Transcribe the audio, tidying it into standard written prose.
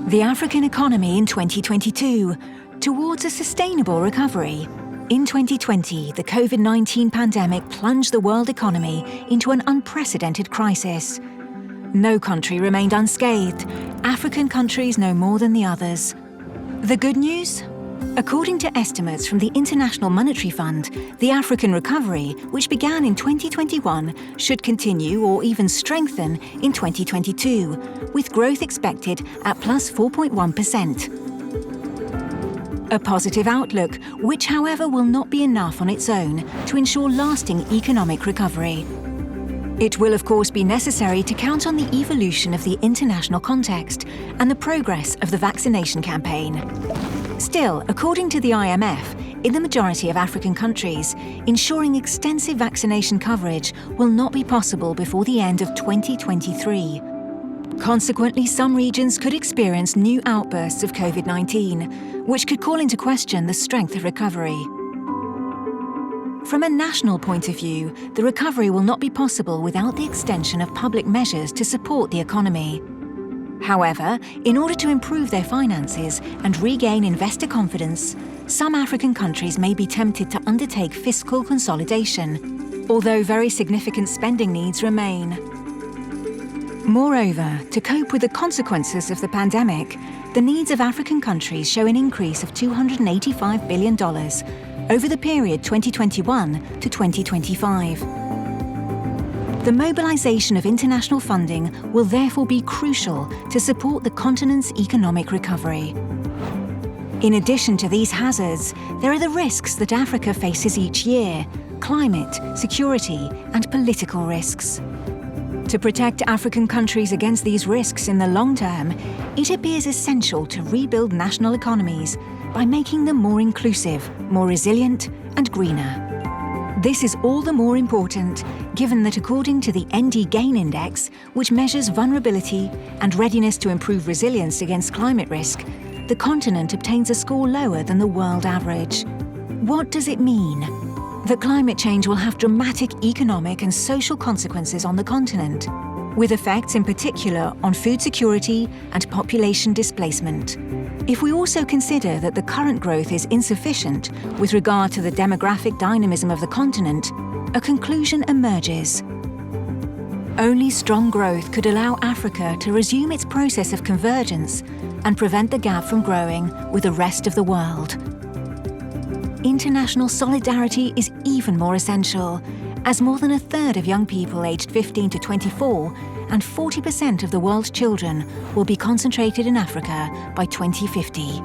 The African economy in 2022, towards a sustainable recovery. In 2020, the COVID-19 pandemic plunged the world economy into an unprecedented crisis. No country remained unscathed. African countries no more than the others. The good news? According to estimates from the International Monetary Fund, the African recovery, which began in 2021, should continue or even strengthen in 2022, with growth expected at plus 4.1%. A positive outlook, which however will not be enough on its own to ensure lasting economic recovery. It will of course be necessary to count on the evolution of the international context and the progress of the vaccination campaign. Still, according to the IMF, in the majority of African countries, ensuring extensive vaccination coverage will not be possible before the end of 2023. Consequently, some regions could experience new outbursts of COVID-19, which could call into question the strength of recovery. From a national point of view, the recovery will not be possible without the extension of public measures to support the economy. However, in order to improve their finances and regain investor confidence, some African countries may be tempted to undertake fiscal consolidation, although very significant spending needs remain. Moreover, to cope with the consequences of the pandemic, the needs of African countries show an increase of $285 billion over the period 2021 to 2025. The mobilization of international funding will therefore be crucial to support the continent's economic recovery. In addition to these hazards, there are the risks that Africa faces each year: climate, security, and political risks. To protect African countries against these risks in the long term, it appears essential to rebuild national economies by making them more inclusive, more resilient, and greener. This is all the more important given that according to the ND Gain Index, which measures vulnerability and readiness to improve resilience against climate risk, the continent obtains a score lower than the world average. What does it mean? That climate change will have dramatic economic and social consequences on the continent, with effects in particular on food security and population displacement. If we also consider that the current growth is insufficient with regard to the demographic dynamism of the continent, a conclusion emerges. Only strong growth could allow Africa to resume its process of convergence and prevent the gap from growing with the rest of the world. International solidarity is even more essential, as more than a third of young people aged 15 to 24 and 40% of the world's children will be concentrated in Africa by 2050.